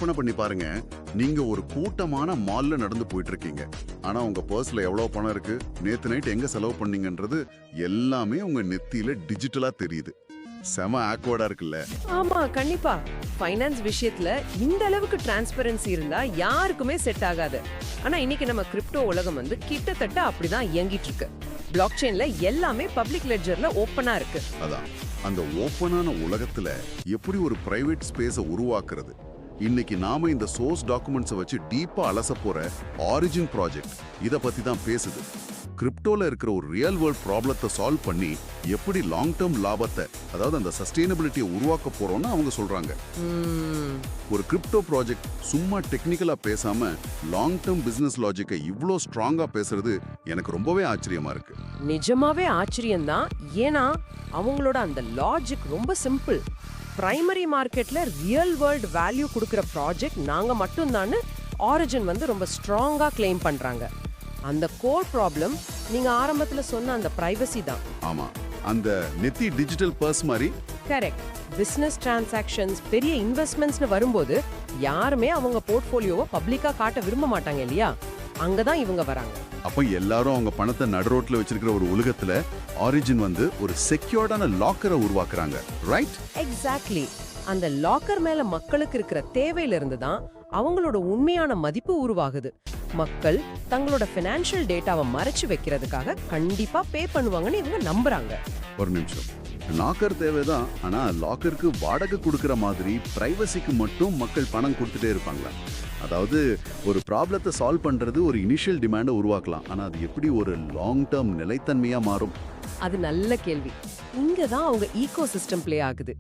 கற்பனை பண்ணி பாருங்க, நீங்க ஒரு கூட்டமான மால்ல நடந்து போயிட்டு இருக்கீங்க. ஆனா உங்க பர்ஸ்ல எவ்வளவு பணம் இருக்கு, நேத்து நைட் எங்க செலவு பண்ணீங்கன்றது எல்லாமே உங்க நெத்தியில டிஜிட்டலா தெரியுது. செம ஆக்வர்டா இருக்குல்ல? ஆமா, கண்டிப்பா. ஃபைனான்ஸ் விஷயத்துல இந்த அளவுக்கு டிரான்ஸ்பரன்சி இருந்தா யாருக்குமே செட் ஆகாது. ஆனா இன்னைக்கு நம்ம கிரிப்டோ உலகம் வந்து கிட்டத்தட்ட அப்படிதான் இயங்கிட்டு இருக்கு. பிளாக் செயின்ல எல்லாமே பப்ளிக் லெட்ஜர்ல ஓப்பனா இருக்கு. அதான், அந்த ஓப்பனான உலகத்துல எப்படி ஒரு பிரைவேட் ஸ்பேஸை உருவாக்குறது? இன்னைக்கு நாம இந்த சோர்ஸ் டாக்குமெண்ட்ஸை வச்சு டீப்பா அலச போற ஆரிஜின் ப்ராஜெக்ட் இத பத்தி தான் பேசுது. கிரிப்டோல இருக்கிற ஒரு ரியல் வேர்ல்ட் ப்ராப்ளத்தை சால்வ் பண்ணி எப்படி லாங் டேர்ம் லாபத்தை, அதாவது அந்த சஸ்டைனபிலிட்டியை உருவாக்க போறோம்னு அவங்க சொல்றாங்க. ஒரு கிரிப்டோ ப்ராஜெக்ட் சும்மா டெக்னிக்கலா பேசாம லாங் டேர்ம் பிசினஸ் லாஜிக்கை இவ்ளோ ஸ்ட்ராங்கா பேசுறது எனக்கு ரொம்பவே ஆச்சரியமா இருக்கு. நிஜமாவே ஆச்சரியம்தான். ஏன்னா அவங்களோட அந்த லாஜிக் ரொம்ப சிம்பிள். பிரைமரி மார்க்கெட்ல ரியல் வேர்ல்ட் வேல்யூ கொடுக்கிற ப்ராஜெக்ட் நாங்க மட்டும்தான் ஆரிஜின் வந்து ரொம்ப ஸ்ட்ராங்கா கிளைம் பண்றாங்க. அந்த கோர் ப்ராப்ளம் நீங்க ஆரம்பத்துல சொன்ன அந்த பிரைவசி தான். ஆமா, அந்த நெத்தி டிஜிட்டல் பர்ஸ் மாதிரி. கரெக்ட். பிசினஸ் டிரான்சாக்ஷன்ஸ், பெரிய இன்வெஸ்ட்மெண்ட்ஸ்னு வரும்போது யாருமே அவங்க போர்ட்ஃபோலியோவை பப்ளிக்கா காட்ட விரும்ப மாட்டாங்க இல்லையா? அங்கதான் இவங்க வராங்க. அப்ப எல்லாரும் அவங்க பணத்தை நடுரோட்ல வச்சிருக்கிற ஒரு உலகத்துல ஆரிஜின் வந்து ஒரு செக்யூர்டான லாக்கரை உருவாக்குறாங்க, ரைட்? எக்ஸாக்ட்லி. அந்த லாக்கர் மேல மக்களுக்கு இருக்கிற தேவையில இருந்து தான் அவங்களோட உண்மையான மதிப்பு உருவாகுது. மக்கள் தங்களோட ஃபினான்ஷியல் டேட்டாவை மறைச்சு வைக்கிறதுக்காக கண்டிப்பா பே பண்ணுவாங்கன்னு இவங்க நம்புறாங்க. ஒரு நிமிஷம், லாக்கர் தேவைதான், ஆனா லாக்கருக்கு வாடகை கொடுக்கிற மாதிரி பிரைவசிக்கு மட்டும் மக்கள் பணம் கொடுத்துட்டே இருப்பாங்களா? அதாவது ஒரு ப்ராப்ளத்தை சால்வ் பண்றது ஒரு இனிஷியல் டிமாண்டை உருவாக்கலாம், ஆனா அது எப்படி ஒரு லாங் டேர்ம் நிலைத்தன்மையா மாறும்? அது நல்ல கேள்வி. இங்க தான் அவங்க ஈகோ சிஸ்டம் ப்ளே ஆகுது.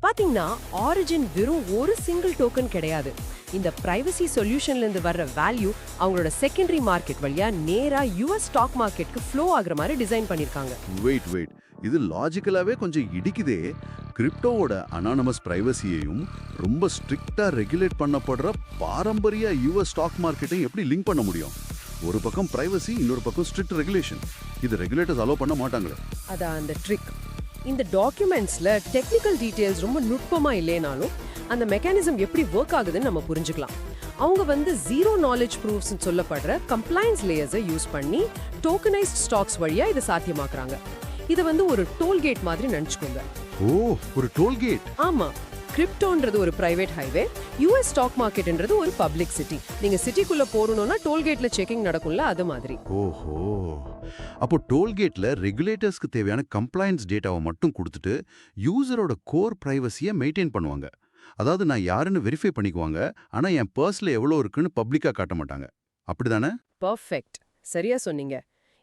பாத்தீங்கன்னா ஆரிஜின் வெறும் ஒரு சிங்கிள் டோக்கன் கிடையாது. இந்த பிரைவசி சொல்யூஷன்ல இருந்து வர்ற வேல்யூ அவங்களோட செகண்டரி மார்க்கெட் வழியா நேரா யுஎஸ் ஸ்டாக் மார்க்கெட்க்கு ஃப்ளோ ஆகுற மாதிரி டிசைன் பண்ணிருக்காங்க. வெயிட், இது லாஜிக்கலாவே கொஞ்சம் இடிக்குதே. கிரிப்டோவோட அனானமஸ் பிரைவசியையும் ரொம்ப ஸ்ட்ரிக்டா ரெகுலேட் பண்ணப்படுற பாரம்பரிய யுஎஸ் ஸ்டாக் மார்க்கெட்டையும் எப்படி லிங்க் பண்ண முடியும்? ஒரு பக்கம் பிரைவசி, இன்னொரு பக்கம் ஸ்ட்ரிக்ட் ரெகுலேஷன். இது ரெகுலேட்டர்ஸ் அலோ பண்ண மாட்டாங்களே. அதான் அந்த ட்ரிக். இந்த டாக்குமெண்ட்ஸ்ல டெக்னிக்கல் டீடைல்ஸ் ரொம்ப நுட்பமா இல்லைனாலும் அந்த மெக்கானிசம் எப்படி ஒர்க் ஆகுதுன்னு நம்ம புரிஞ்சுக்கலாம். அவங்க வந்து ஜீரோ நாலேஜ் ப்ரூஃப்ஸ் சொல்லப்படுற கம்ப்ளைன்ஸ் லேயர்ஸை யூஸ் பண்ணி டோக்கனைஸ்ட் ஸ்டாக்ஸ் வழியா இதை சாத்தியமாக்குறாங்க. இதை வந்து ஒரு டோல்கேட் மாதிரி நினைச்சுக்கோங்க. ஓ, ஒரு டோல்கேட். ஆமா, கிரிப்டோன்றது ஒரு பிரைவேட் ஹைவே, யுஎஸ் ஸ்டாக் மார்க்கெட்ன்றது ஒரு பப்ளிக் சிட்டி. நீங்க சிட்டிக்குள்ள போறணும்னா டோல்கேட்ல செக்கிங் நடக்கும்ல, அது மாதிரி. ஓஹோ, அப்போ டோல்கேட்ல ரெகுலேட்டர்ஸ்க்கு தேவையான கம்ப்ளைன்ஸ் டேட்டாவை மட்டும் கொடுத்துட்டு யூசரோட கோர் பிரைவசியை மெயின்டைன் பண்ணுவாங்க. அதாவது நான் யாருன்னு வெரிஃபை பண்ணிக்குவாங்க, ஆனா என் பர்ஸ்ல எவ்வளவு இருக்குன்னு பப்ளிக்கா காட்ட மாட்டாங்க. அப்படிதானே? பர்ஃபெக்ட், சரியா சொன்னீங்க.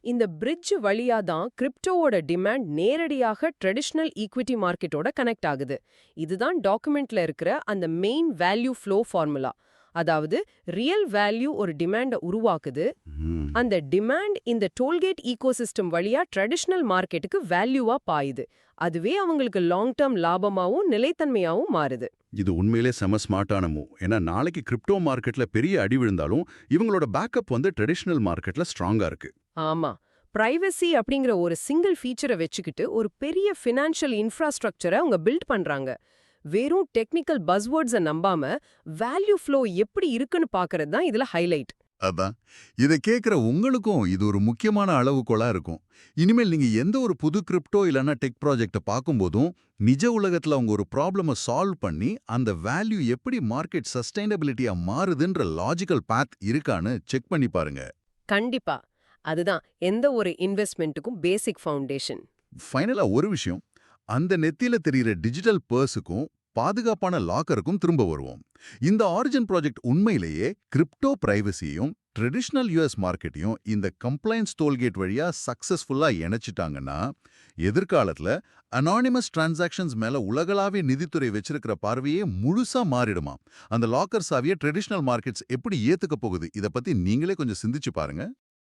இந்த பிரிட்ஜ் வழியா தான் கிரிப்டோவோட டிமாண்ட் நேரடியாக ட்ரெடிஷனல் ஈக்விட்டி மார்க்கெட்டோட கனெக்ட் ஆகுது. இதுதான் டாக்குமெண்ட்ல இருக்கிற அந்த மெயின் வேல்யூ ஃப்ளோ ஃபார்முலா. அதாவது ரியல் வேல்யூ ஒரு டிமாண்டை உருவாக்குது. அந்த டிமாண்ட் இந்த டோல்கேட் ஈகோசிஸ்டம் வழியா ட்ரெடிஷனல் மார்க்கெட்டுக்கு வேல்யூவா பாயுது. அதுவே அவங்களுக்கு லாங் டேர்ம் லாபமாவும் நிலைத்தன்மையாவும் மாறுது. இது உண்மையிலே செம ஸ்மார்ட்டான மூவ். ஏன்னா நாளைக்கு கிரிப்டோ மார்க்கெட்ல பெரிய அடி விழுந்தாலும் இவங்களோட பேக்கப் வந்து ட்ரெடிஷனல் மார்க்கெட்ல ஸ்ட்ராங்கா இருக்கு. ஆமா, பிரைவசி அப்படிங்கிற ஒரு சிங்கிள் ஃபீச்சரை வச்சுக்கிட்டு ஒரு பெரிய ஃபினான்ஷியல் இன்ஃப்ராஸ்ட்ரக்சரை அவங்க பில்ட் பண்றாங்க. வெறும் டெக்னிக்கல் பஸ்வேர்ட்ஸை நம்பாம வேல்யூ ஃப்ளோ எப்படி இருக்குன்னு பாக்குறது தான் இதுல ஹைலைட். அதான், இதை கேட்குற உங்களுக்கும் இது ஒரு முக்கியமான அளவுகோலா இருக்கும். இனிமேல் நீங்க எந்த ஒரு புது கிரிப்டோ இல்லைன்னா டெக் ப்ராஜெக்டை பார்க்கும்போதும் நிஜ உலகத்துல அவங்க ஒரு ப்ராப்ளமை சால்வ் பண்ணி அந்த வேல்யூ எப்படி மார்க்கெட் சஸ்டைனபிலிட்டியா மாறுதுன்ற லாஜிக்கல் பாத் இருக்கான்னு செக் பண்ணி பாருங்க. கண்டிப்பா, அதுதான் எந்த ஒரு இன்வெஸ்ட்மெண்ட்டுக்கும் பேசிக் ஃபவுண்டேஷன். ஃபைனலா ஒரு விஷயம், அந்த நெத்தியில தெரிகிற டிஜிட்டல் பர்ஸுக்கும் பாதுகாப்பான லாக்கருக்கும் திரும்ப வருவோம். இந்த ஆரிஜின் ப்ராஜெக்ட் உண்மையிலேயே கிரிப்டோ பிரைவசியையும் ட்ரெடிஷனல் யுஎஸ் மார்க்கெட்டையும் இந்த கம்ப்ளைன்ஸ் டோல்கேட் வழியா சக்சஸ்ஃபுல்லா இணைச்சிட்டாங்கன்னா எதிர்காலத்துல அனானிமஸ் டிரான்சாக்ஷன்ஸ் மேல உலகளாவிய நிதித்துறை வச்சிருக்கிற பார்வையே முழுசா மாறிடுமா. அந்த லாக்கர் சாவியை ட்ரெடிஷனல் மார்க்கெட்ஸ் எப்படி ஏத்துக்க போகுது, இதை பத்தி நீங்களே கொஞ்சம் சிந்திச்சு பாருங்க.